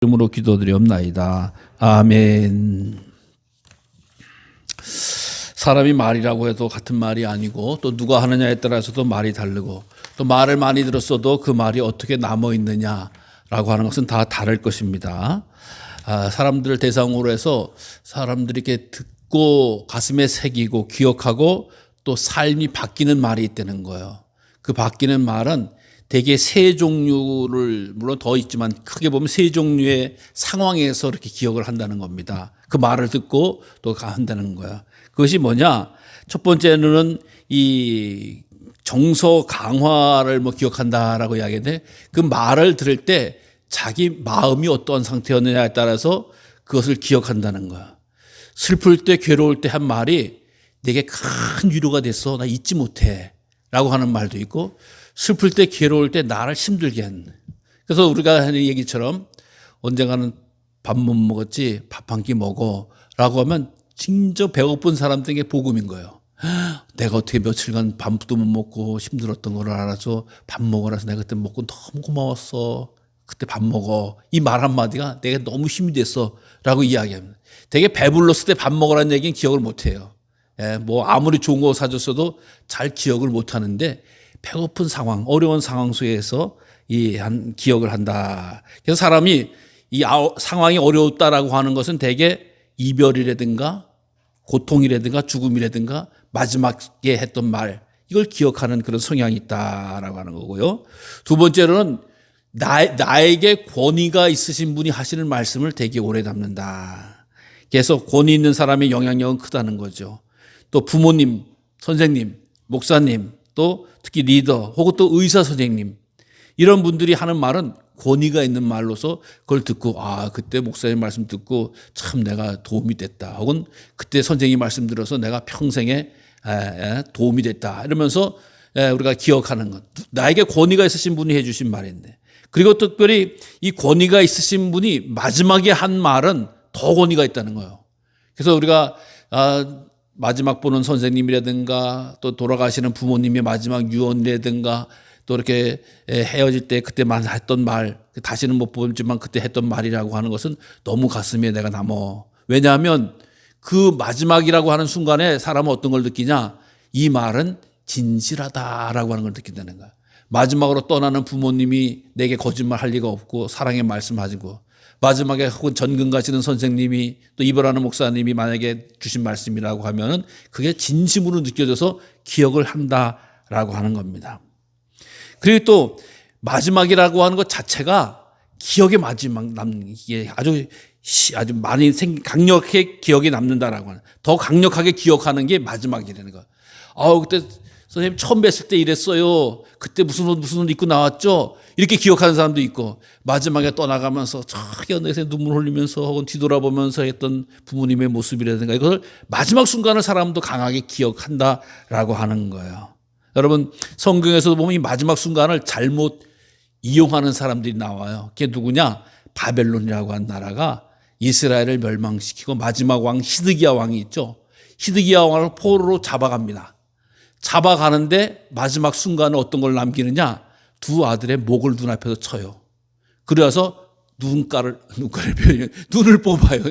이름으로 기도드리옵나이다. 아멘. 사람이 말이라고 해도 같은 말이 아니고 또 누가 하느냐에 따라서도 말이 다르고 또 말을 많이 들었어도 그 말이 어떻게 남아 있느냐라고 하는 것은 다 다를 것입니다. 사람들을 대상으로 해서 사람들이 이렇게 듣고 가슴에 새기고 기억하고 또 삶이 바뀌는 말이 있다는 거예요. 그 바뀌는 말은 대개 세 종류를 물론 더 있지만 크게 보면 세 종류의 상황에서 이렇게 기억을 한다는 겁니다. 그 말을 듣고 또 한다는 거야. 그것이 뭐냐? 첫 번째는 이 정서 강화를 기억한다라고 이야기하는데 그 말을 들을 때 자기 마음이 어떤 상태였느냐에 따라서 그것을 기억한다는 거야. 슬플 때 괴로울 때 한 말이 내게 큰 위로가 됐어. 나 잊지 못해. 라고 하는 말도 있고 슬플 때 괴로울 때 나를 힘들게 한. 그래서 우리가 하는 얘기처럼 언젠가는 밥 못 먹었지 밥 한 끼 먹어 라고 하면 진짜 배고픈 사람들에게 복음인 거예요. 내가 어떻게 며칠간 밥도 못 먹고 힘들었던 걸 알아서 밥 먹으라 해서 내가 그때 먹고 너무 고마웠어. 그때 밥 먹어. 이 말 한마디가 내가 너무 힘이 됐어 라고 이야기합니다. 되게 배불렀을 때 밥 먹으라는 얘기는 기억을 못 해요. 뭐 아무리 좋은 거 사줬어도 잘 기억을 못 하는데 배고픈 상황, 어려운 상황 속에서 기억을 한다. 그래서 사람이 이 상황이 어려웠다라고 하는 것은 대개 이별이라든가 고통이라든가 죽음이라든가 마지막에 했던 말, 이걸 기억하는 그런 성향이 있다라고 하는 거고요. 두 번째로는 나에게 권위가 있으신 분이 하시는 말씀을 되게 오래 담는다. 그래서 권위 있는 사람의 영향력은 크다는 거죠. 또 부모님, 선생님, 목사님, 또 특히 리더 혹은 또 의사 선생님, 이런 분들이 하는 말은 권위가 있는 말로서 그걸 듣고 그때 목사님 말씀 듣고 참 내가 도움이 됐다. 혹은 그때 선생님 말씀 들어서 내가 평생에 도움이 됐다. 이러면서 우리가 기억하는 것. 나에게 권위가 있으신 분이 해 주신 말인데, 그리고 특별히 이 권위가 있으신 분이 마지막에 한 말은 더 권위가 있다는 거예요. 그래서 우리가 마지막 보는 선생님이라든가 또 돌아가시는 부모님의 마지막 유언이라든가 또 이렇게 헤어질 때 그때만 했던 말, 다시는 못 보지만 그때 했던 말이라고 하는 것은 너무 가슴에 내가 남어. 왜냐하면 그 마지막이라고 하는 순간에 사람은 어떤 걸 느끼냐? 이 말은 진실하다라고 하는 걸 느낀다는 거야. 마지막으로 떠나는 부모님이 내게 거짓말할 리가 없고 사랑의 말씀하시고, 마지막에 혹은 전근 가시는 선생님이 또 이별하는 목사님이 만약에 주신 말씀이라고 하면은 그게 진심으로 느껴져서 기억을 한다라고 하는 겁니다. 그리고 또 마지막이라고 하는 것 자체가 기억에 마지막 남는 게 아주 많이 강력하게 기억에 남는다라고 하는, 더 강력하게 기억하는 게 마지막이라는 거. 그때 선생님 처음 뵀을 때 이랬어요. 그때 무슨 옷 입고 나왔죠? 이렇게 기억하는 사람도 있고, 마지막에 떠나가면서 저기 어느새 눈물 흘리면서 혹은 뒤돌아보면서 했던 부모님의 모습이라든가 이것을 마지막 순간을 사람도 강하게 기억한다라고 하는 거예요. 여러분, 성경에서도 보면 이 마지막 순간을 잘못 이용하는 사람들이 나와요. 그게 누구냐? 바벨론이라고 한 나라가 이스라엘을 멸망시키고 마지막 왕 시드기야 왕이 있죠. 시드기야 왕을 포로로 잡아갑니다. 잡아가는데 마지막 순간에 어떤 걸 남기느냐? 두 아들의 목을 눈앞에서 쳐요. 그래서 눈을 뽑아요.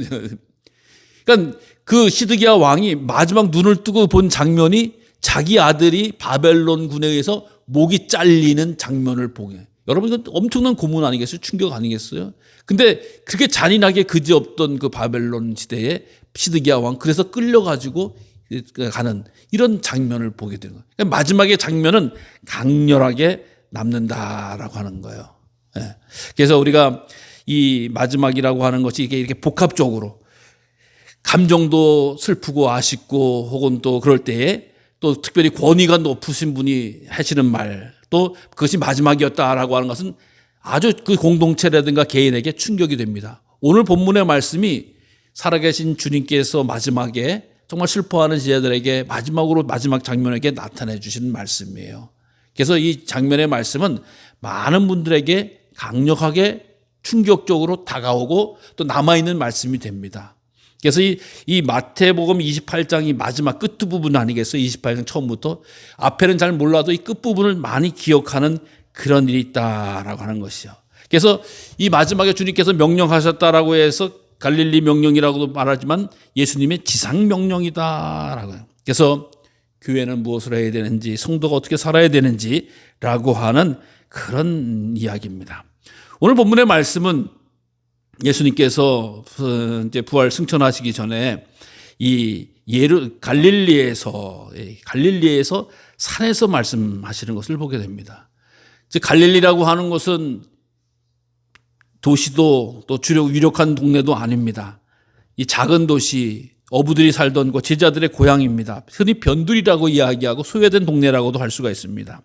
그러니까 그 시드기야 왕이 마지막 눈을 뜨고 본 장면이 자기 아들이 바벨론군에 의해서 목이 잘리는 장면을 보게. 여러분, 이건 엄청난 고문 아니겠어요? 충격 아니겠어요? 근데 그렇게 잔인하게 그지없던 그 바벨론 시대에 시드기야 왕, 그래서 끌려가지고 가는 이런 장면을 보게 되는 거예요. 그러니까 마지막의 장면은 강렬하게 남는다라고 하는 거예요. 그래서 우리가 이 마지막이라고 하는 것이 이렇게 복합적으로 감정도 슬프고 아쉽고 혹은 또 그럴 때에 또 특별히 권위가 높으신 분이 하시는 말, 또 그것이 마지막이었다라고 하는 것은 아주 그 공동체라든가 개인에게 충격이 됩니다. 오늘 본문의 말씀이 살아계신 주님께서 마지막에 정말 슬퍼하는 제자들에게 마지막 장면에게 나타내 주시는 말씀이에요. 그래서 이 장면의 말씀은 많은 분들에게 강력하게 충격적으로 다가오고 또 남아있는 말씀이 됩니다. 그래서 이 마태복음 28장이 마지막 끝부분 아니겠어요? 28장 처음부터. 앞에는 잘 몰라도 이 끝부분을 많이 기억하는 그런 일이 있다라고 하는 것이요. 그래서 이 마지막에 주님께서 명령하셨다라고 해서 갈릴리 명령이라고도 말하지만 예수님의 지상 명령이다라고 해요. 그래서 교회는 무엇을 해야 되는지, 성도가 어떻게 살아야 되는지라고 하는 그런 이야기입니다. 오늘 본문의 말씀은 예수님께서 이제 부활 승천하시기 전에 이 갈릴리에서 산에서 말씀하시는 것을 보게 됩니다. 즉 갈릴리라고 하는 것은 도시도 또 유력한 동네도 아닙니다. 이 작은 도시, 어부들이 살던 곳, 제자들의 고향입니다. 흔히 변두리라고 이야기하고 소외된 동네라고도 할 수가 있습니다.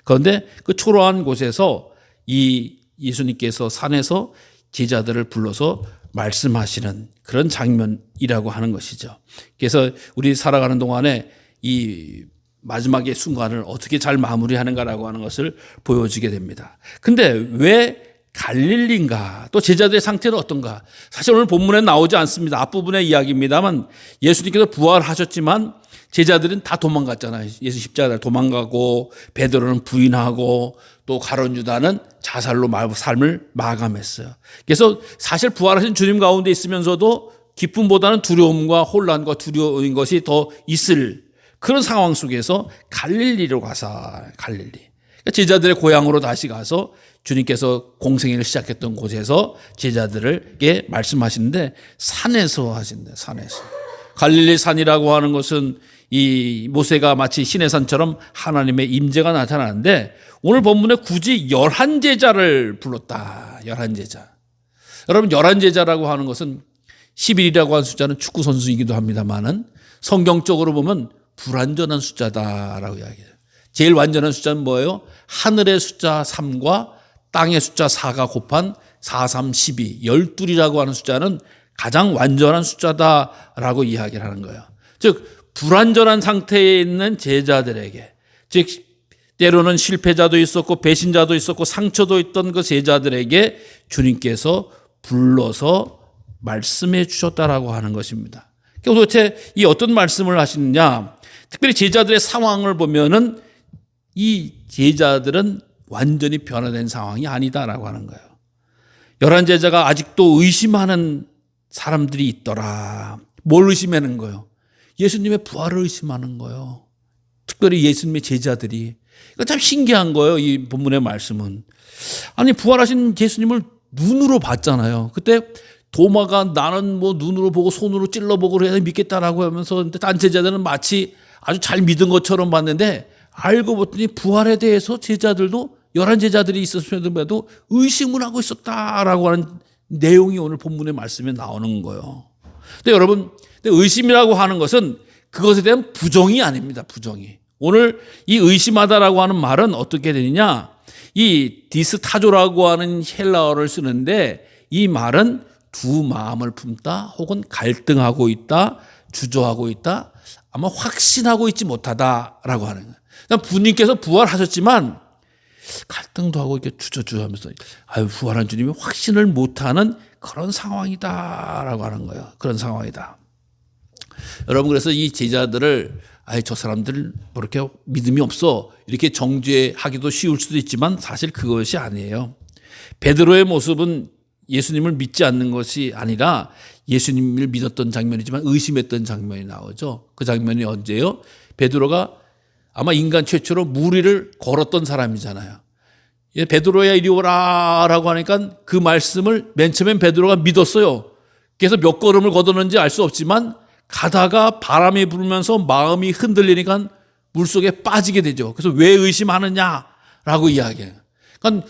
그런데 그 초라한 곳에서 이 예수님께서 산에서 제자들을 불러서 말씀하시는 그런 장면이라고 하는 것이죠. 그래서 우리 살아가는 동안에 이 마지막의 순간을 어떻게 잘 마무리하는가라고 하는 것을 보여주게 됩니다. 근데 왜 갈릴리인가? 또 제자들의 상태는 어떤가? 사실 오늘 본문에 나오지 않습니다. 앞부분의 이야기입니다만 예수님께서 부활하셨지만 제자들은 다 도망갔잖아요. 예수 십자가를 도망가고 베드로는 부인하고 또 가룟 유다는 자살로 삶을 마감했어요. 그래서 사실 부활하신 주님 가운데 있으면서도 기쁨보다는 두려움과 혼란과 두려운 것이 더 있을 그런 상황 속에서 갈릴리로 가서 갈릴리. 그러니까 제자들의 고향으로 다시 가서 주님께서 공생애를 시작했던 곳에서 제자들에게 말씀하시는데 산에서 하신대. 산에서. 갈릴리 산이라고 하는 것은 이 모세가 마치 신의 산처럼 하나님의 임재가 나타나는데 오늘 본문에 굳이 11제자를 불렀다. 11제자. 여러분 11제자라고 하는 것은 11이라고 하는 숫자는 축구 선수이기도 합니다만은 성경적으로 보면 불완전한 숫자다라고 이야기해요. 제일 완전한 숫자는 뭐예요? 하늘의 숫자 3과 땅의 숫자 4가 곱한 4, 3, 12, 12이라고 하는 숫자는 가장 완전한 숫자다라고 이야기를 하는 거예요. 즉 불완전한 상태에 있는 제자들에게, 즉 때로는 실패자도 있었고 배신자도 있었고 상처도 있던 그 제자들에게 주님께서 불러서 말씀해 주셨다라고 하는 것입니다. 도대체 이 어떤 말씀을 하시느냐? 특별히 제자들의 상황을 보면은 이 제자들은 완전히 변화된 상황이 아니다라고 하는 거예요. 11제자가 아직도 의심하는 사람들이 있더라. 뭘 의심하는 거예요? 예수님의 부활을 의심하는 거예요. 특별히 예수님의 제자들이. 이거 참 신기한 거예요. 이 본문의 말씀은. 아니 부활하신 예수님을 눈으로 봤잖아요. 그때 도마가 나는 뭐 눈으로 보고 손으로 찔러보고 그래야 믿겠다라고 하면서 딴 제자들은 마치 아주 잘 믿은 것처럼 봤는데 알고 봤더니 부활에 대해서 제자들도 11제자들이 있었음에도 의심을 하고 있었다라고 하는 내용이 오늘 본문의 말씀에 나오는 거예요. 근데 여러분, 의심이라고 하는 것은 그것에 대한 부정이 아닙니다. 부정이. 오늘 이 의심하다라고 하는 말은 어떻게 되느냐? 이 디스타조라고 하는 헬라어를 쓰는데 이 말은 두 마음을 품다 혹은 갈등하고 있다, 주저하고 있다, 아마 확신하고 있지 못하다라고 하는 거예요. 그러니까 부님께서 부활하셨지만 갈등도 하고 이렇게 주저주저하면서 부활한 주님이 확신을 못하는 그런 상황이다라고 하는 거예요. 그런 상황이다. 여러분 그래서 이 제자들을 저 사람들 뭐 이렇게 믿음이 없어 이렇게 정죄하기도 쉬울 수도 있지만 사실 그것이 아니에요. 베드로의 모습은 예수님을 믿지 않는 것이 아니라 예수님을 믿었던 장면이지만 의심했던 장면이 나오죠. 그 장면이 언제예요? 베드로가 아마 인간 최초로 물 위를 걸었던 사람이잖아요. 베드로야 이리 오라라고 하니까 그 말씀을 맨 처음엔 베드로가 믿었어요. 그래서 몇 걸음을 걷었는지 알 수 없지만 가다가 바람이 불면서 마음이 흔들리니까 물속에 빠지게 되죠. 그래서 왜 의심하느냐라고 이야기해요. 그러니까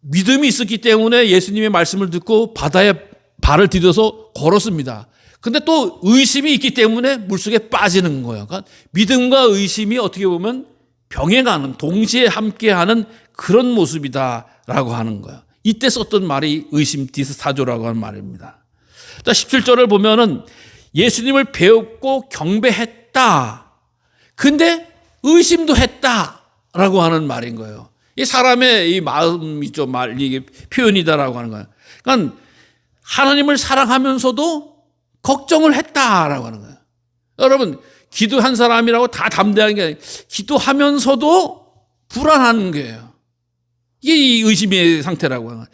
믿음이 있었기 때문에 예수님의 말씀을 듣고 바다에 발을 디뎌서 걸었습니다. 근데 또 의심이 있기 때문에 물속에 빠지는 거예요. 그러니까 믿음과 의심이 어떻게 보면 병행하는, 동시에 함께하는 그런 모습이다라고 하는 거예요. 이때 썼던 말이 의심 디스타조라고 하는 말입니다. 17절을 보면은 예수님을 배웠고 경배했다. 근데 의심도 했다라고 하는 말인 거예요. 이 사람의 이 마음이죠. 이게 표현이다라고 하는 거예요. 그러니까 하나님을 사랑하면서도 걱정을 했다라고 하는 거예요. 여러분, 기도한 사람이라고 다 담대한 게 아니라 기도하면서도 불안한 거예요. 이게 이 의심의 상태라고.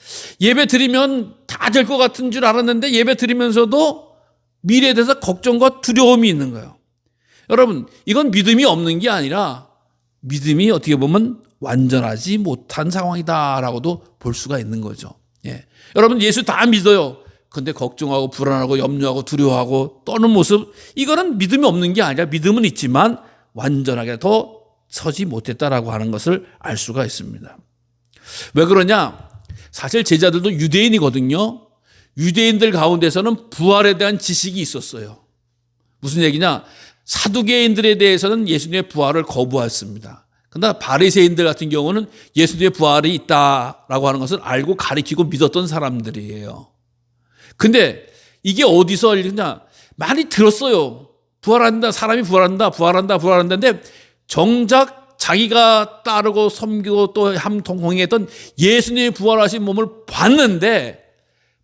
예배 드리면 다 될 것 같은 줄 알았는데 예배 드리면서도 미래에 대해서 걱정과 두려움이 있는 거예요. 여러분, 이건 믿음이 없는 게 아니라 믿음이 어떻게 보면 완전하지 못한 상황이다라고도 볼 수가 있는 거죠. 예. 여러분, 예수 다 믿어요. 근데 걱정하고 불안하고 염려하고 두려워하고 떠는 모습, 이거는 믿음이 없는 게 아니라 믿음은 있지만 완전하게 더 서지 못했다라고 하는 것을 알 수가 있습니다. 왜 그러냐? 사실 제자들도 유대인이거든요. 유대인들 가운데서는 부활에 대한 지식이 있었어요. 무슨 얘기냐? 사두개인들에 대해서는 예수님의 부활을 거부했습니다. 그러나 바리새인들 같은 경우는 예수님의 부활이 있다라고 하는 것을 알고 가리키고 믿었던 사람들이에요. 근데 이게 어디서 알리냐? 많이 들었어요. 부활한다, 사람이 부활한다는데 정작 자기가 따르고 섬기고 또 함통행했던 예수님의 부활하신 몸을 봤는데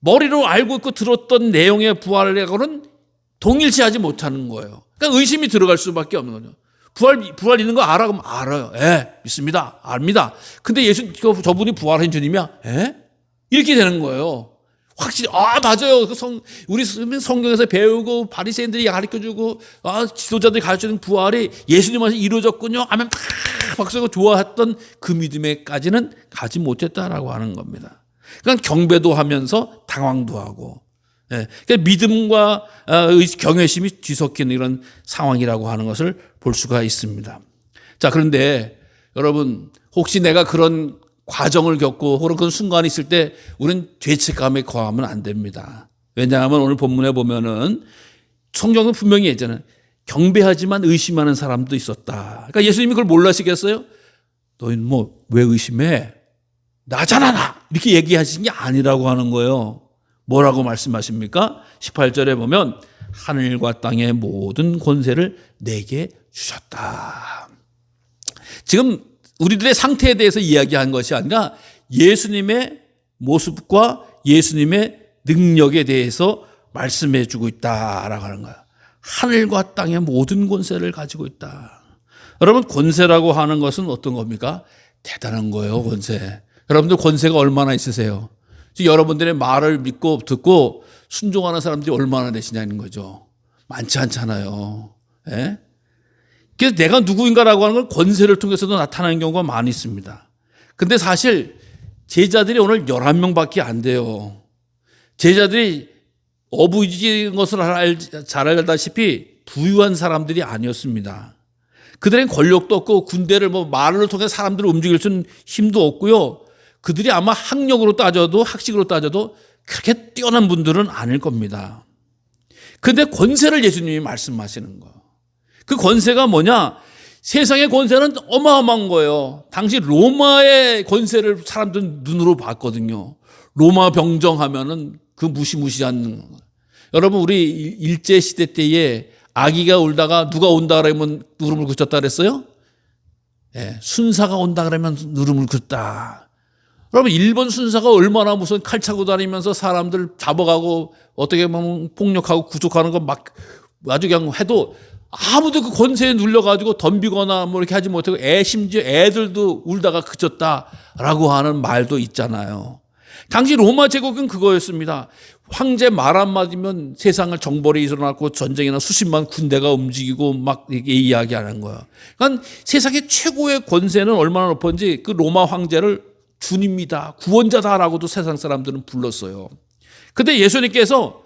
머리로 알고 있고 들었던 내용의 부활하고는 동일시하지 못하는 거예요. 그러니까 의심이 들어갈 수밖에 없는 거죠. 부활 있는 거 알아? 그럼 알아요. 믿습니다. 압니다. 근데 저분이 부활한 주님이야? 이렇게 되는 거예요. 확실히, 맞아요. 우리 성경에서 배우고 바리새인들이 가르쳐주고, 지도자들이 가르쳐주는 부활이 예수님 안에서 이루어졌군요. 하면 막 박수하고 좋아했던 그 믿음에까지는 가지 못했다라고 하는 겁니다. 그러니까 경배도 하면서 당황도 하고, 그러니까 믿음과 경외심이 뒤섞이는 이런 상황이라고 하는 것을 볼 수가 있습니다. 자, 그런데 여러분, 혹시 내가 그런 과정을 겪고 혹은 그런 순간이 있을 때 우리는 죄책감에 거하면 안 됩니다. 왜냐하면 오늘 본문에 보면은 성경은 분명히 했잖아요. 경배하지만 의심하는 사람도 있었다. 그러니까 예수님이 그걸 몰라시겠어요? 너희는 왜 의심해? 나잖아, 나! 이렇게 얘기하신 게 아니라고 하는 거예요. 뭐라고 말씀하십니까? 18절에 보면 하늘과 땅의 모든 권세를 내게 주셨다. 지금 우리들의 상태에 대해서 이야기한 것이 아니라 예수님의 모습과 예수님의 능력에 대해서 말씀해 주고 있다라고 하는 거예요. 하늘과 땅의 모든 권세를 가지고 있다. 여러분, 권세라고 하는 것은 어떤 겁니까? 대단한 거예요, 권세. 여러분들 권세가 얼마나 있으세요? 여러분들의 말을 믿고 듣고 순종하는 사람들이 얼마나 되시냐는 거죠. 많지 않잖아요. 예? 그래서 내가 누구인가라고 하는 걸 권세를 통해서도 나타나는 경우가 많이 있습니다. 근데 사실 제자들이 오늘 11명밖에 안 돼요. 제자들이 어부지인 것을 잘 알다시피 부유한 사람들이 아니었습니다. 그들은 권력도 없고 군대를 말을 통해 사람들을 움직일 수 있는 힘도 없고요. 그들이 아마 학력으로 따져도 학식으로 따져도 그렇게 뛰어난 분들은 아닐 겁니다. 그런데 권세를 예수님이 말씀하시는 거예요. 그 권세가 뭐냐? 세상의 권세는 어마어마한 거예요. 당시 로마의 권세를 사람들은 눈으로 봤거든요. 로마 병정하면은 그 무시무시한. 여러분, 우리 일제시대 때에 아기가 울다가 누가 온다 그러면 누름을 긋었다 그랬어요? 순사가 온다 그러면 누름을 긋다. 여러분, 일본 순사가 얼마나 무슨 칼 차고 다니면서 사람들 잡아가고 어떻게 보면 폭력하고 구속하는 거 막 아주 그냥 해도 아무도 그 권세에 눌려가지고 덤비거나 이렇게 하지 못하고 심지어 애들도 울다가 그쳤다라고 하는 말도 있잖아요. 당시 로마 제국은 그거였습니다. 황제 말 한마디면 세상을 정벌이 일어났고 전쟁이나 수십만 군대가 움직이고 막 이렇게 이야기하는 거예요. 그러니까 세상의 최고의 권세는 얼마나 높은지 그 로마 황제를 주님이다, 구원자다라고도 세상 사람들은 불렀어요. 근데 예수님께서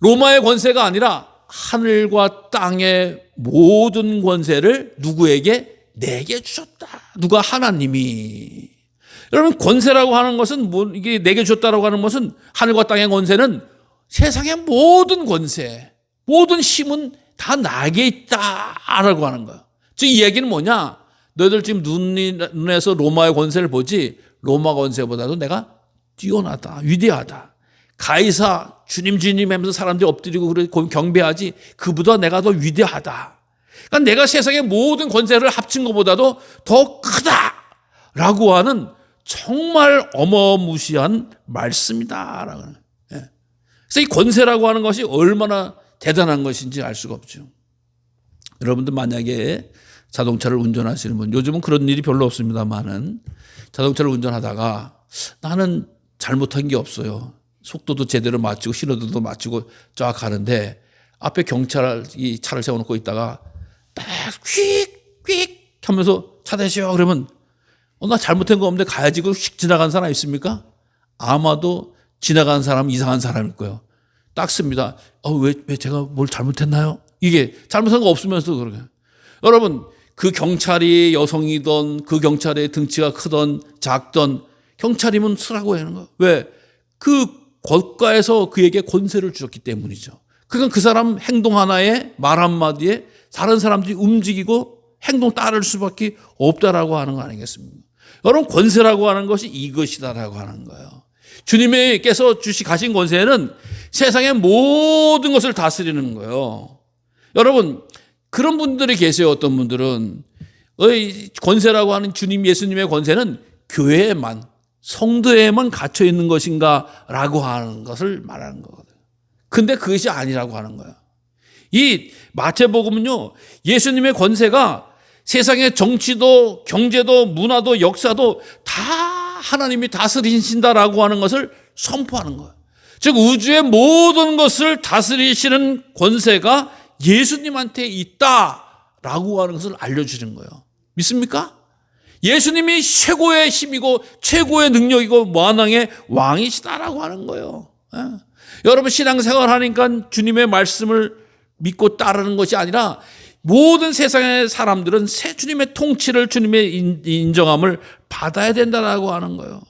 로마의 권세가 아니라 하늘과 땅의 모든 권세를 누구에게? 내게 주셨다. 누가? 하나님이. 여러분, 권세라고 하는 것은 이게 내게 주셨다라고 하는 것은 하늘과 땅의 권세는 세상의 모든 권세, 모든 힘은 다 나에게 있다라고 하는 거예요. 즉, 이 얘기는 뭐냐? 너희들 지금 눈에서 로마의 권세를 보지 로마 권세보다도 내가 뛰어나다, 위대하다. 가이사 주님 하면서 사람들이 엎드리고 경배하지 그보다 내가 더 위대하다. 그러니까 내가 세상의 모든 권세를 합친 것보다도 더 크다라고 하는 정말 어마무시한 말씀이다라고 하는. 그래서 이 권세라고 하는 것이 얼마나 대단한 것인지 알 수가 없죠. 여러분들 만약에 자동차를 운전하시는 분, 요즘은 그런 일이 별로 없습니다만은 자동차를 운전하다가 나는 잘못한 게 없어요. 속도도 제대로 맞추고 신호등도 맞추고 쫙 가는데 앞에 경찰이 차를 세워놓고 있다가 딱 휙휙 하면서 차 대시오 그러면 나 잘못한 거 없는데 가야지 그 휙 지나간 사람 있습니까? 아마도 지나간 사람은 이상한 사람일 거예요. 딱 씁니다. 왜 제가 뭘 잘못했나요? 이게 잘못한 거 없으면서도 그러게. 여러분, 그 경찰이 여성이든 그 경찰의 등치가 크든 작든 경찰이면 쓰라고 하는 거예요. 왜? 그 국가에서 그에게 권세를 주셨기 때문이죠. 그러니까 그 사람 행동 하나에 말 한마디에 다른 사람들이 움직이고 행동 따를 수밖에 없다라고 하는 거 아니겠습니까? 여러분, 권세라고 하는 것이 이것이다라고 하는 거예요. 주님께서 가신 권세는 세상의 모든 것을 다스리는 거예요. 여러분, 그런 분들이 계세요. 어떤 분들은 권세라고 하는 주님 예수님의 권세는 교회에만, 성도에만 갇혀 있는 것인가 라고 하는 것을 말하는 거거든요. 근데 그것이 아니라고 하는 거예요. 이 마태복음은요, 예수님의 권세가 세상의 정치도 경제도 문화도 역사도 다 하나님이 다스리신다라고 하는 것을 선포하는 거예요. 즉 우주의 모든 것을 다스리시는 권세가 예수님한테 있다라고 하는 것을 알려주는 거예요. 믿습니까? 예수님이 최고의 힘이고 최고의 능력이고 만왕의 왕이시다라고 하는 거예요. 여러분, 신앙생활 하니까 주님의 말씀을 믿고 따르는 것이 아니라 모든 세상의 사람들은 주님의 통치를, 주님의 인정함을 받아야 된다라고 하는 거예요.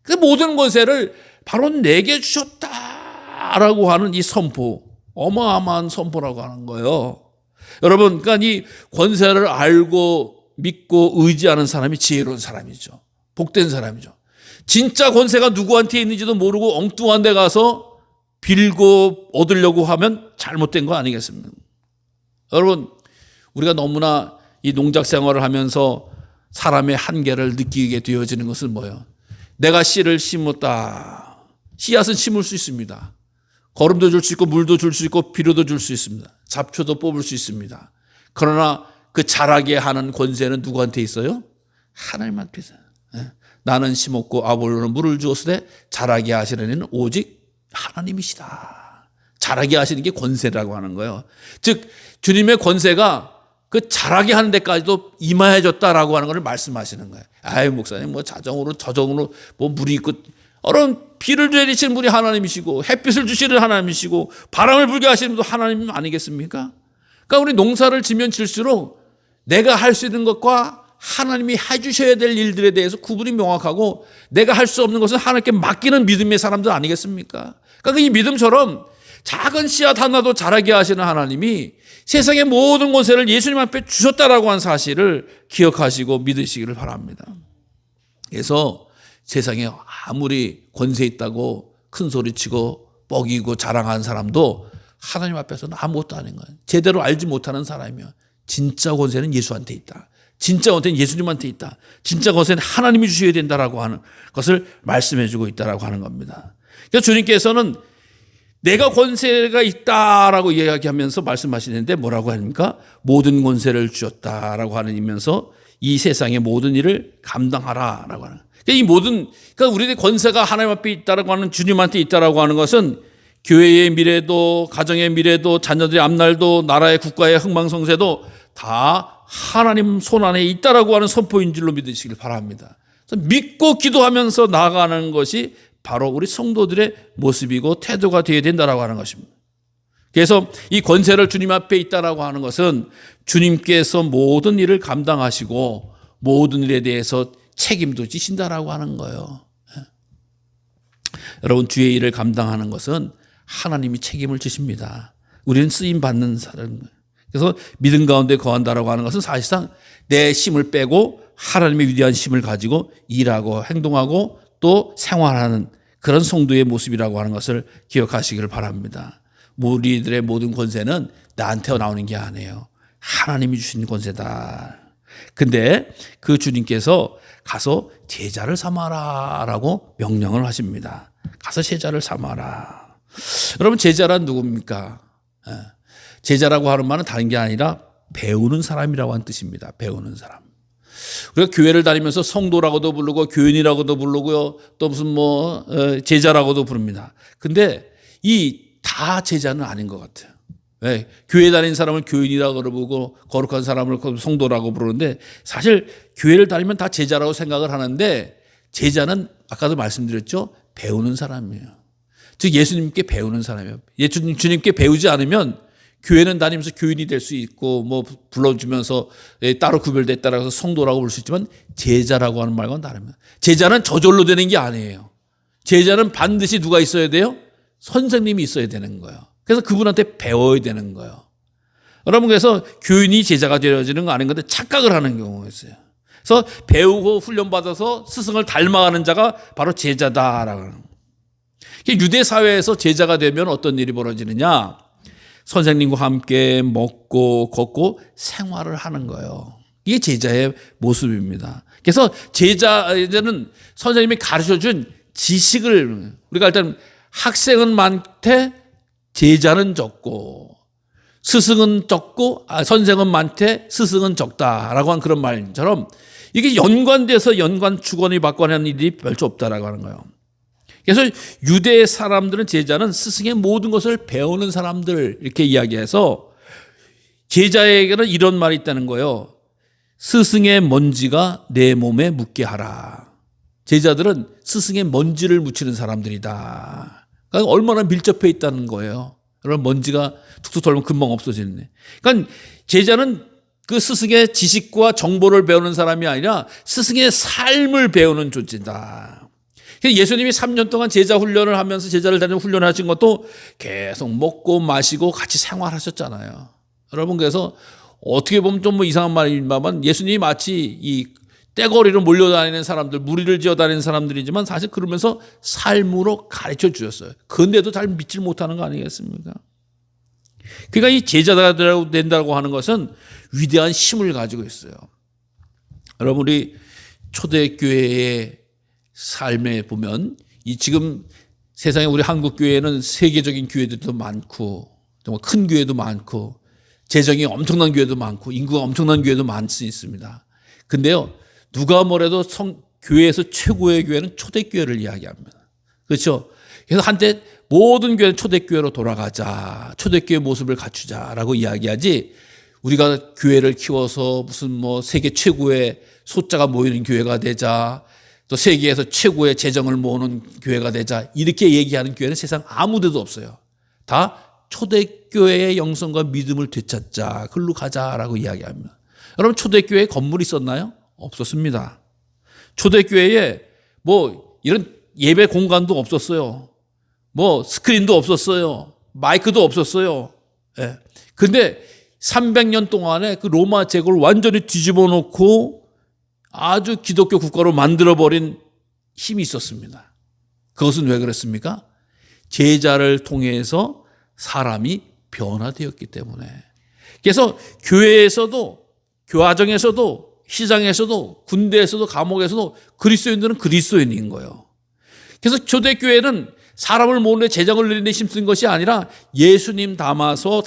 그 모든 권세를 바로 내게 주셨다라고 하는 이 선포, 어마어마한 선포라고 하는 거예요. 여러분, 그러니까 이 권세를 알고 믿고 의지하는 사람이 지혜로운 사람이죠. 복된 사람이죠. 진짜 권세가 누구한테 있는지도 모르고 엉뚱한 데 가서 빌고 얻으려고 하면 잘못된 거 아니겠습니까? 여러분, 우리가 너무나 이 농작 생활을 하면서 사람의 한계를 느끼게 되어지는 것은 뭐예요? 내가 씨를 심었다. 씨앗은 심을 수 있습니다. 거름도 줄 수 있고 물도 줄 수 있고 비료도 줄 수 있습니다. 잡초도 뽑을 수 있습니다. 그러나 그 자라게 하는 권세는 누구한테 있어요? 하나님한테 있어요. 나는 심었고 아볼로는 물을 주었으되 자라게 하시는 이는 오직 하나님이시다. 자라게 하시는 게 권세라고 하는 거예요. 즉 주님의 권세가 그 자라게 하는 데까지도 임하여졌다라고 하는 것을 말씀하시는 거예요. 아유, 목사님, 뭐 자정으로 저정으로 뭐 물이 있고, 여러분, 비를 내리시는 분이 하나님이시고 햇빛을 주시는 하나님이시고 바람을 불게 하시는 분도 하나님 아니겠습니까? 그러니까 우리 농사를 지면 질수록 내가 할 수 있는 것과 하나님이 해주셔야 될 일들에 대해서 구분이 명확하고 내가 할 수 없는 것은 하나님께 맡기는 믿음의 사람들 아니겠습니까? 그러니까 이 믿음처럼 작은 씨앗 하나도 자라게 하시는 하나님이 세상의 모든 권세를 예수님 앞에 주셨다라고 하는 사실을 기억하시고 믿으시기를 바랍니다. 그래서 세상에 아무리 권세 있다고 큰 소리치고 뻐기고 자랑하는 사람도 하나님 앞에서는 아무것도 아닌 거예요. 제대로 알지 못하는 사람이요. 진짜 권세는 예수한테 있다. 진짜 권세는 예수님한테 있다. 진짜 권세는 하나님이 주셔야 된다라고 하는 것을 말씀해 주고 있다라고 하는 겁니다. 그래서 주님께서는 내가 권세가 있다라고 이야기하면서 말씀하시는데 뭐라고 합니까? 모든 권세를 주셨다라고 하면서 이 세상의 모든 일을 감당하라라고 하는. 그러니까 이 모든, 그러니까 우리의 권세가 하나님 앞에 있다라고 하는, 주님한테 있다라고 하는 것은 교회의 미래도, 가정의 미래도, 자녀들의 앞날도, 나라의 국가의 흥망성쇠도 다 하나님 손 안에 있다라고 하는 선포인 줄로 믿으시길 바랍니다. 그래서 믿고 기도하면서 나아가는 것이 바로 우리 성도들의 모습이고 태도가 되어야 된다라고 하는 것입니다. 그래서 이 권세를 주님 앞에 있다라고 하는 것은 주님께서 모든 일을 감당하시고 모든 일에 대해서 책임도 지신다라고 하는 거예요. 여러분, 주의 일을 감당하는 것은 하나님이 책임을 지십니다. 우리는 쓰임 받는 사람입니다. 그래서 믿음 가운데 거한다라고 하는 것은 사실상 내 힘을 빼고 하나님의 위대한 힘을 가지고 일하고 행동하고 또 생활하는 그런 성도의 모습이라고 하는 것을 기억하시기를 바랍니다. 우리들의 모든 권세는 나한테 나오는 게 아니에요. 하나님이 주신 권세다. 근데 그 주님께서 가서 제자를 삼아라라고 명령을 하십니다. 가서 제자를 삼아라. 여러분, 제자란 누굽니까? 제자라고 하는 말은 다른 게 아니라 배우는 사람이라고 하는 뜻입니다. 배우는 사람. 우리가 교회를 다니면서 성도라고도 부르고 교인이라고도 부르고요. 또 무슨 제자라고도 부릅니다. 근데 이 다 제자는 아닌 것 같아요. 네, 교회 다니는 사람을 교인이라고 부르고 거룩한 사람을 성도라고 부르는데 사실 교회를 다니면 다 제자라고 생각을 하는데 제자는 아까도 말씀드렸죠. 배우는 사람이에요. 즉 예수님께 배우는 사람이에요. 주님께 배우지 않으면 교회는 다니면서 교인이 될 수 있고 불러주면서 따로 구별됐다라고 해서 성도라고 부를 수 있지만 제자라고 하는 말과는 다릅니다. 제자는 저절로 되는 게 아니에요. 제자는 반드시 누가 있어야 돼요? 선생님이 있어야 되는 거예요. 그래서 그분한테 배워야 되는 거예요. 여러분 그래서 교인이 제자가 되어지는 거 아닌 건데 착각을 하는 경우가 있어요. 그래서 배우고 훈련받아서 스승을 닮아가는 자가 바로 제자다라고 하는 거예요. 유대 사회에서 제자가 되면 어떤 일이 벌어지느냐? 선생님과 함께 먹고 걷고 생활을 하는 거예요. 이게 제자의 모습입니다. 그래서 제자는 선생님이 가르쳐준 지식을 우리가 일단 학생은 많되 제자는 적고 스승은 적고 선생은 많되 스승은 적다라고 한 그런 말처럼 이게 연관돼서 연관 주거니 받거니 하는 일이 별로 없다라고 하는 거예요. 그래서 유대 사람들은 제자는 스승의 모든 것을 배우는 사람들 이렇게 이야기해서 제자에게는 이런 말이 있다는 거예요. 스승의 먼지가 내 몸에 묻게 하라. 제자들은 스승의 먼지를 묻히는 사람들이다. 그러니까 얼마나 밀접해 있다는 거예요. 그런 먼지가 툭툭 털면 금방 없어지네. 그러니까 제자는 그 스승의 지식과 정보를 배우는 사람이 아니라 스승의 삶을 배우는 존재다. 예수님이 3년 동안 제자 훈련을 하면서 제자를 다니는 훈련을 하신 것도 계속 먹고 마시고 같이 생활하셨잖아요. 여러분 그래서 어떻게 보면 좀 이상한 말입니다만 예수님이 마치 이 떼거리로 몰려다니는 사람들, 무리를 지어다니는 사람들이지만 사실 그러면서 삶으로 가르쳐 주셨어요. 그런데도 잘 믿질 못하는 거 아니겠습니까? 그러니까 이 제자가 된다고 하는 것은 위대한 힘을 가지고 있어요. 여러분 우리 초대교회의 삶에 보면 이 지금 세상에 우리 한국 교회는 세계적인 교회들도 많고 정말 큰 교회도 많고 재정이 엄청난 교회도 많고 인구가 엄청난 교회도 많을 수 있습니다. 근데요 누가 뭐래도 교회에서 최고의 교회는 초대교회를 이야기합니다. 그렇죠? 그래서 한때 모든 교회는 초대교회로 돌아가자. 초대교회 모습을 갖추자라고 이야기하지 우리가 교회를 키워서 무슨 세계 최고의 숫자가 모이는 교회가 되자. 또 세계에서 최고의 재정을 모으는 교회가 되자. 이렇게 얘기하는 교회는 세상 아무 데도 없어요. 다 초대교회의 영성과 믿음을 되찾자. 글로 가자라고 이야기합니다. 여러분 초대교회에 건물이 있었나요? 없었습니다. 초대교회에 이런 예배 공간도 없었어요. 스크린도 없었어요. 마이크도 없었어요. 예. 근데 300년 동안에 그 로마 제국을 완전히 뒤집어 놓고 아주 기독교 국가로 만들어버린 힘이 있었습니다. 그것은 왜 그랬습니까? 제자를 통해서 사람이 변화되었기 때문에. 그래서 교회에서도 교화정에서도 시장에서도 군대에서도 감옥에서도 그리스도인들은 그리스도인인 거예요. 그래서 초대교회는 사람을 모으는 재정을 늘리는 데 힘쓴 것이 아니라 예수님 닮아서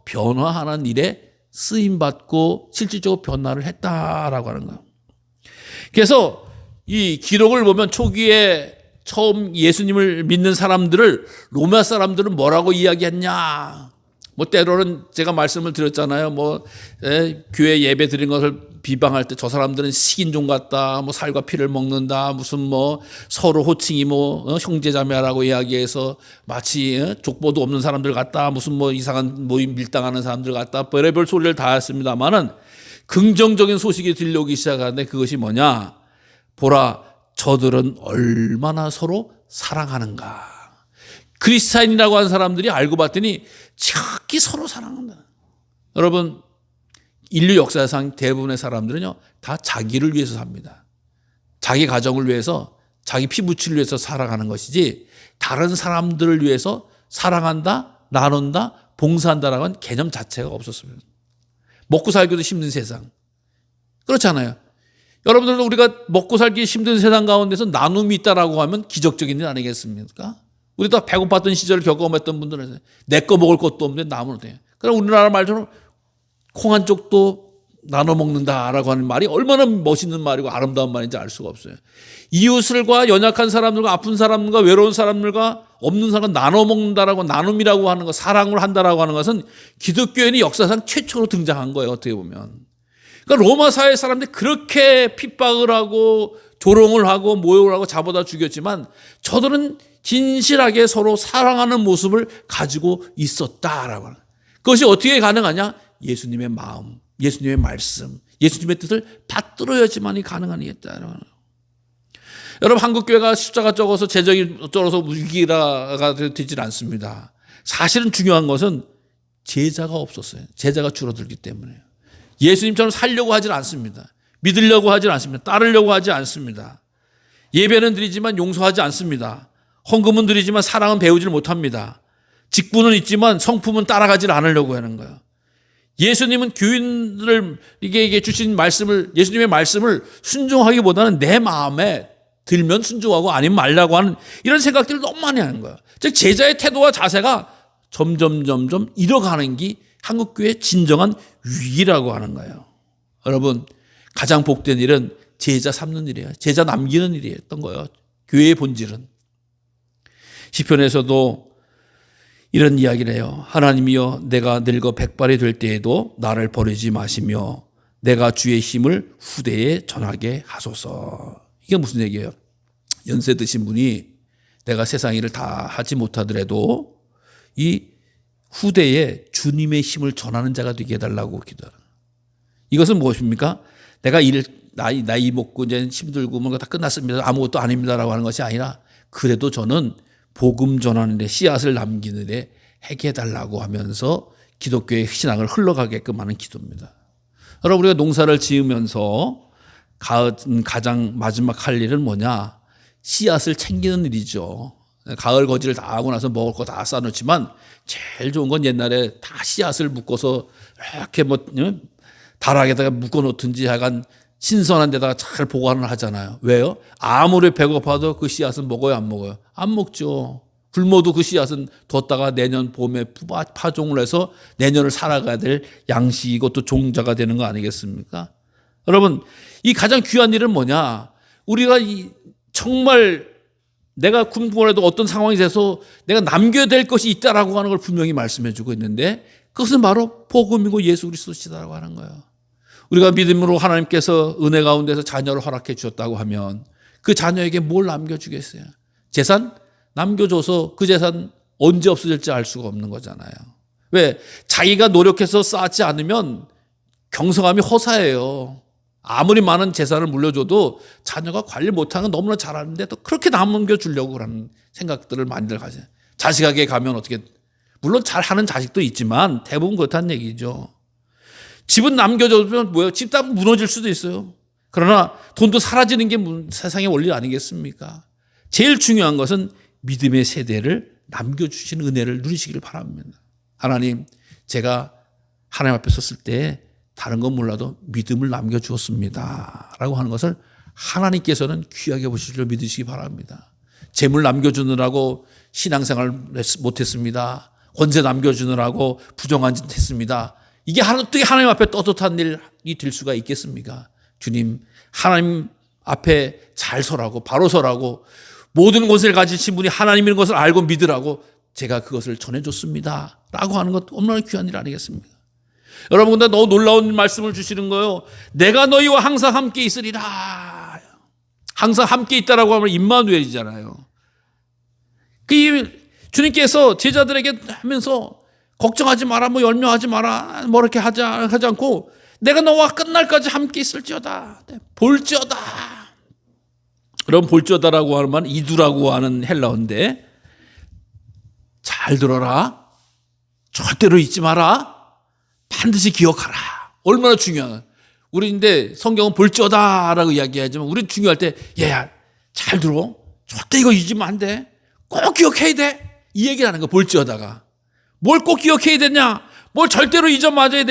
변화하는 일에 쓰임받고 실질적으로 변화를 했다라고 하는 거예요. 그래서 이 기록을 보면 초기에 처음 예수님을 믿는 사람들을 로마 사람들은 뭐라고 이야기했냐. 때로는 제가 말씀을 드렸잖아요. 교회 예배 드린 것을 비방할 때 저 사람들은 식인종 같다. 살과 피를 먹는다. 무슨 서로 호칭이 형제자매라고 이야기해서 마치 족보도 없는 사람들 같다. 무슨 이상한 모임 밀당하는 사람들 같다. 별의별 소리를 다 했습니다만은 긍정적인 소식이 들려오기 시작하는데 그것이 뭐냐. 보라, 저들은 얼마나 서로 사랑하는가. 크리스찬이라고 하는 사람들이 알고 봤더니 정확히 서로 사랑한다. 여러분 인류 역사상 대부분의 사람들은요 다 자기를 위해서 삽니다. 자기 가정을 위해서 자기 피부치를 위해서 살아가는 것이지 다른 사람들을 위해서 사랑한다, 나눈다, 봉사한다라고 하는 개념 자체가 없었습니다. 먹고 살기도 힘든 세상. 그렇잖아요. 여러분들도 우리가 먹고 살기 힘든 세상 가운데서 나눔이 있다라고 하면 기적적인 일 아니겠습니까? 우리 다 배고팠던 시절을 경험했던 분들은 내 거 먹을 것도 없는데 남은 어때요? 그럼 우리나라 말처럼 콩 한 쪽도 나눠 먹는다라고 하는 말이 얼마나 멋있는 말이고 아름다운 말인지 알 수가 없어요. 이웃들과 연약한 사람들과 아픈 사람들과 외로운 사람들과 없는 사람과 나눠 먹는다라고, 나눔이라고 하는 것, 사랑을 한다라고 하는 것은 기독교인이 역사상 최초로 등장한 거예요, 어떻게 보면. 그러니까 로마 사회 사람들이 그렇게 핍박을 하고 조롱을 하고 모욕을 하고 잡아다 죽였지만 저들은 진실하게 서로 사랑하는 모습을 가지고 있었다라고 하는. 그것이 어떻게 가능하냐? 예수님의 마음, 예수님의 말씀, 예수님의 뜻을 받들어야지만이 가능한 일이다. 여러분, 한국교회가 숫자가 적어서 재정이 적어서 위기가 되질 않습니다. 사실은 중요한 것은 제자가 없었어요. 제자가 줄어들기 때문에요. 예수님처럼 살려고 하질 않습니다. 믿으려고 하질 않습니다. 따르려고 하지 않습니다. 예배는 드리지만 용서하지 않습니다. 헌금은 드리지만 사랑은 배우질 못합니다. 직분은 있지만 성품은 따라가질 않으려고 하는 거예요. 예수님은 교인들에게 주신 말씀을, 예수님의 말씀을 순종하기보다는 내 마음에 들면 순종하고 아니면 말라고 하는 이런 생각들을 너무 많이 하는 거예요. 즉 제자의 태도와 자세가 점점 잃어가는 게 한국교회의 진정한 위기라고 하는 거예요. 여러분, 가장 복된 일은 제자 삼는 일이에요. 제자 남기는 일이었던 거예요. 교회의 본질은. 시편에서도 이런 이야기를 해요. 하나님이여, 내가 늙어 백발이 될 때에도 나를 버리지 마시며 내가 주의 힘을 후대에 전하게 하소서. 이게 무슨 얘기예요? 연세 드신 분이 내가 세상 일을 다 하지 못하더라도 이 후대에 주님의 힘을 전하는 자가 되게 해달라고 기도하는. 이것은 무엇입니까? 내가 나이 먹고 이제 힘들고 뭔가 다 끝났습니다, 아무것도 아닙니다라고 하는 것이 아니라 그래도 저는 복음 전하는 데 씨앗을 남기는 데 하게 해달라고 하면서 기독교의 신앙을 흘러가게끔 하는 기도입니다. 여러분, 우리가 농사를 지으면서 가장 마지막 할 일은 뭐냐? 씨앗을 챙기는 일이죠. 가을 거지를 다 하고 나서 먹을 거 다 쌓아놓지만 제일 좋은 건 옛날에 다 씨앗을 묶어서 이렇게 다락에다가 묶어놓든지 하여간 신선한 데다가 잘 보관을 하잖아요. 왜요? 아무리 배고파도 그 씨앗은 먹어요, 안 먹어요? 안 먹죠. 굶어도 그 씨앗은 뒀다가 내년 봄에 파종을 해서 내년을 살아가야 될 양식이고 또 종자가 되는 거 아니겠습니까? 여러분, 이 가장 귀한 일은 뭐냐? 우리가 정말 내가 굶고라도 어떤 상황이 돼서 내가 남겨야 될 것이 있다라고 하는 걸 분명히 말씀해 주고 있는데 그것은 바로 복음이고 예수 그리스도시다라고 하는 거예요. 우리가 믿음으로 하나님께서 은혜 가운데서 자녀를 허락해 주셨다고 하면 그 자녀에게 뭘 남겨주겠어요? 재산? 남겨줘서 그 재산 언제 없어질지 알 수가 없는 거잖아요. 왜? 자기가 노력해서 쌓지 않으면 경성함이 허사예요. 아무리 많은 재산을 물려줘도 자녀가 관리 못하는 건 너무나 잘 아는데 또 그렇게 남겨주려고 하는 생각들을 많이들 가져요. 자식에게 가면 어떻게, 물론 잘하는 자식도 있지만 대부분 그렇다는 얘기죠. 집은 남겨줘도 뭐예요? 집 다 무너질 수도 있어요. 그러나 돈도 사라지는 게 세상의 원리 아니겠습니까? 제일 중요한 것은 믿음의 세대를 남겨주신 은혜를 누리시길 바랍니다. 하나님, 제가 하나님 앞에 섰을 때 다른 건 몰라도 믿음을 남겨주었습니다 라고 하는 것을 하나님께서는 귀하게 보실 줄 믿으시기 바랍니다. 재물 남겨주느라고 신앙생활 못했습니다. 권세 남겨주느라고 부정한 짓 했습니다. 이게 어떻게 하나님 앞에 떳떳한 일이 될 수가 있겠습니까? 주님, 하나님 앞에 잘 서라고, 바로 서라고, 모든 것을 가지신 분이 하나님인 것을 알고 믿으라고 제가 그것을 전해줬습니다 라고 하는 것 얼마나 귀한 일 아니겠습니까? 여러분, 근데 너무 놀라운 말씀을 주시는 거예요. 내가 너희와 항상 함께 있으리라. 항상 함께 있다라고 하면 임마누엘이잖아요. 주님께서 제자들에게 하면서 걱정하지 마라, 염려하지 마라, 이렇게 하지 않고 내가 너와 끝날까지 함께 있을지어다. 볼지어다. 그럼 볼지어다라고 하는 말은 이두라고 하는 헬라어인데, 잘 들어라. 절대로 잊지 마라. 반드시 기억하라. 얼마나 중요한. 우리인데 성경은 볼지어다라고 이야기하지만 우리는 중요할 때, 얘야, 잘 들어. 절대 이거 잊으면 안 돼. 꼭 기억해야 돼. 이 얘기를 하는 거, 볼지어다가. 뭘 꼭 기억해야 되냐? 뭘 절대로 잊지 마셔야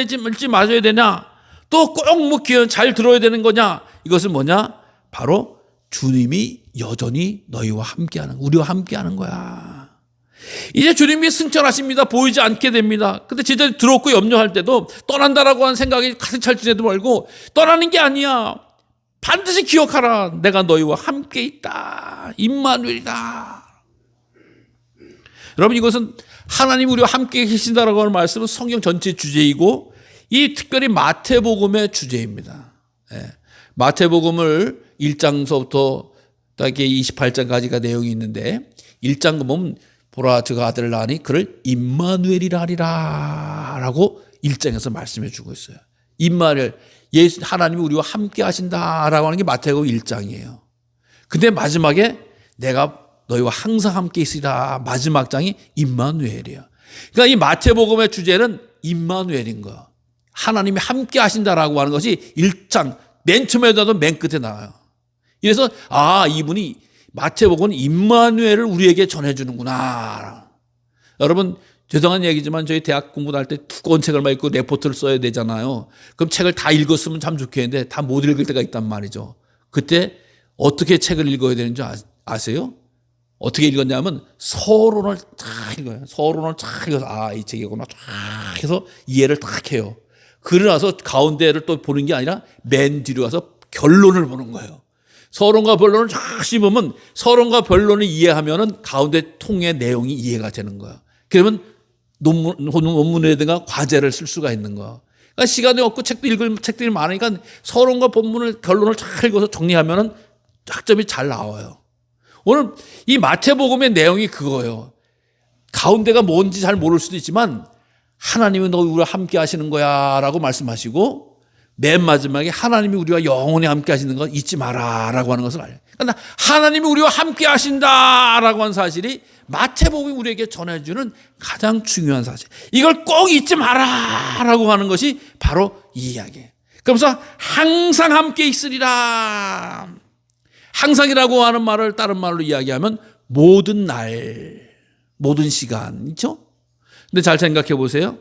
되냐? 또 꼭 잘 들어야 되는 거냐? 이것은 뭐냐? 바로 주님이 여전히 너희와 함께하는, 우리와 함께하는 거야. 이제 주님이 승천하십니다. 보이지 않게 됩니다. 근데 제자들이 두렵고 염려할 때도 떠난다라고 하는 생각이 가득 찰지도 말고 떠나는 게 아니야. 반드시 기억하라. 내가 너희와 함께 있다. 임마누엘이다. 여러분, 이것은 하나님 우리와 함께 계신다라고 하는 말씀은 성경 전체 주제이고 이 특별히 마태복음의 주제입니다. 마태복음을 1장서부터 딱 28장까지가 내용이 있는데 1장 보면 보라 저가 아들을 낳으니 그를 임마누엘이라 하리라 라고 1장에서 말씀해 주고 있어요. 임마누엘, 예수 하나님이 우리와 함께 하신다라고 하는 게 마태복음 1장이에요. 근데 마지막에 내가 너희와 항상 함께 있으리라 마지막 장이 임마누엘이에요. 그러니까 이 마태복음의 주제는 임마누엘인 거예요. 하나님이 함께 하신다라고 하는 것이 1장 맨 처음에도 맨 끝에 나와요. 그래서 이분이 마태복음은 임마누엘을 우리에게 전해주는구나. 여러분, 죄송한 얘기지만 저희 대학 공부할 때 두꺼운 책을 막 읽고 레포트를 써야 되잖아요. 그럼 책을 다 읽었으면 참 좋겠는데 다 못 읽을 때가 있단 말이죠. 그때 어떻게 책을 읽어야 되는지 아세요? 어떻게 읽었냐면 서론을 쫙 읽어요. 서론을 쫙 읽어서 이 책이구나 쫙 해서 이해를 딱 해요. 그러나서 가운데를 또 보는 게 아니라 맨 뒤로 가서 결론을 보는 거예요. 서론과 변론을 쫙 씹으면 서론과 변론을 이해하면은 가운데 통의 내용이 이해가 되는 거예요. 그러면 논문에다가 과제를 쓸 수가 있는 거예요. 그러니까 시간이 없고 책도 읽을 책들이 많으니까 서론과 본문을 결론을 잘 읽어서 정리하면은 학점이 잘 나와요. 오늘 이 마태복음의 내용이 그거예요. 가운데가 뭔지 잘 모를 수도 있지만 하나님은 우리와 함께 하시는 거야 라고 말씀하시고 맨 마지막에 하나님이 우리와 영원히 함께 하시는 것 잊지 마라 라고 하는 것을 알아요. 그러니까 하나님이 우리와 함께 하신다 라고 하는 사실이 마태복음이 우리에게 전해주는 가장 중요한 사실. 이걸 꼭 잊지 마라 라고 하는 것이 바로 이 이야기예요. 그러면서 항상 함께 있으리라. 항상이라고 하는 말을 다른 말로 이야기하면 모든 날, 모든 시간이죠. 근데 잘 생각해 보세요.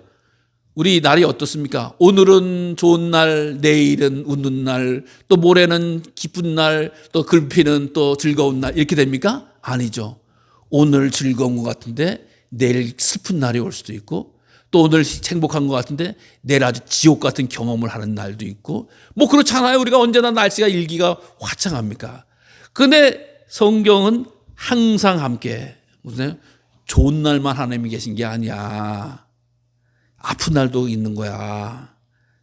우리 날이 어떻습니까? 오늘은 좋은 날, 내일은 웃는 날, 또 모레는 기쁜 날, 또 글피는 또 즐거운 날 이렇게 됩니까? 아니죠. 오늘 즐거운 것 같은데 내일 슬픈 날이 올 수도 있고 또 오늘 행복한 것 같은데 내일 아주 지옥 같은 경험을 하는 날도 있고 뭐 그렇잖아요. 우리가 언제나 날씨가 일기가 화창합니까? 그런데 성경은 항상 함께 무슨 좋은 날만 하나님이 계신 게 아니야. 아픈 날도 있는 거야.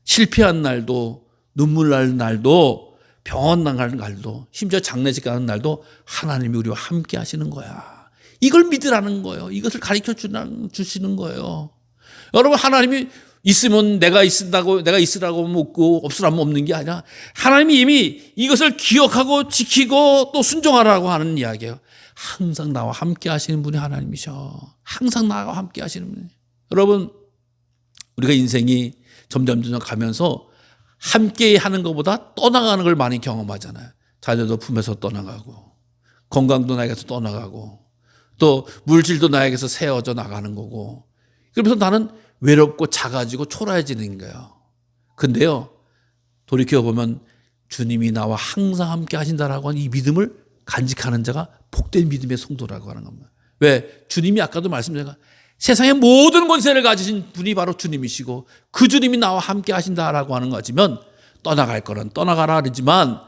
실패한 날도, 눈물 날 날도, 병원 나가는 날도, 심지어 장례식 가는 날도 하나님이 우리와 함께 하시는 거야. 이걸 믿으라는 거예요. 이것을 가르쳐 주시는 거예요. 여러분, 하나님이 있으면 내가 있으라고 묻고 없으라면 없는 게 아니라 하나님이 이미 이것을 기억하고 지키고 또 순종하라고 하는 이야기예요. 항상 나와 함께 하시는 분이 하나님이셔. 항상 나와 함께 하시는 분이. 여러분, 우리가 인생이 점점 가면서 함께 하는 것보다 떠나가는 걸 많이 경험하잖아요. 자녀도 품에서 떠나가고 건강도 나에게서 떠나가고 또 물질도 나에게서 새어져 나가는 거고 그러면서 나는 외롭고 작아지고 초라해지는 거예요. 근데요, 돌이켜보면 주님이 나와 항상 함께 하신다라고 하는 이 믿음을 간직하는 자가 복된 믿음의 성도라고 하는 겁니다. 왜? 주님이 아까도 말씀드렸지만 세상의 모든 권세를 가지신 분이 바로 주님이시고 그 주님이 나와 함께 하신다라고 하는 거지만 떠나갈 거는 떠나가라 그러지만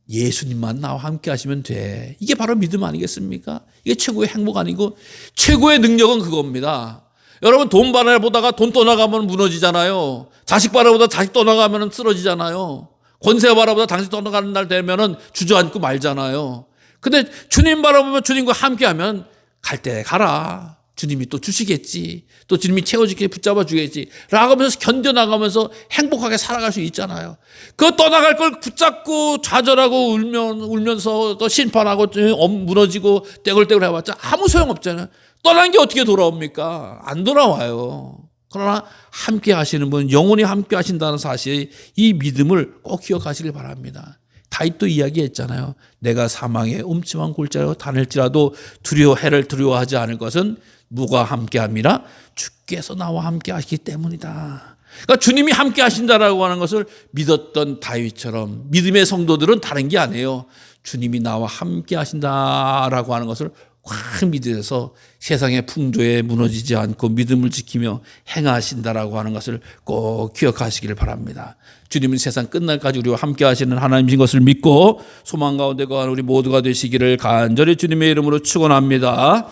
예수님만 나와 함께 하시면 돼. 이게 바로 믿음 아니겠습니까? 이게 최고의 행복 아니고 최고의 능력은 그겁니다. 여러분, 돈 바라보다가 돈 떠나가면 무너지잖아요. 자식 바라보다 자식 떠나가면 쓰러지잖아요. 권세 바라보다 당신 떠나가는 날 되면 주저앉고 말잖아요. 근데 주님 바라보면 주님과 함께하면 갈 때 가라. 주님이 또 주시겠지. 또 주님이 채워주게 붙잡아 주겠지. 라고 하면서 견뎌나가면서 행복하게 살아갈 수 있잖아요. 그 떠나갈 걸 붙잡고 좌절하고 울면서 또 심판하고 무너지고 떼굴떼굴 해봤자 아무 소용없잖아요. 떠난 게 어떻게 돌아옵니까? 안 돌아와요. 그러나 함께 하시는 분, 영원히 함께 하신다는 사실, 이 믿음을 꼭 기억하시길 바랍니다. 다윗도 이야기했잖아요. 내가 사망의 음침한 골짜기로 다닐지라도 해를 두려워하지 않을 것은 누가 함께함이라? 주께서 나와 함께 하시기 때문이다. 그러니까 주님이 함께 하신다라고 하는 것을 믿었던 다윗처럼 믿음의 성도들은 다른 게 아니에요. 주님이 나와 함께 하신다라고 하는 것을 확 믿으셔서 세상의 풍조에 무너지지 않고 믿음을 지키며 행하신다라고 하는 것을 꼭 기억하시기를 바랍니다. 주님은 세상 끝날까지 우리와 함께 하시는 하나님이신 것을 믿고 소망 가운데 거하는 우리 모두가 되시기를 간절히 주님의 이름으로 축원합니다.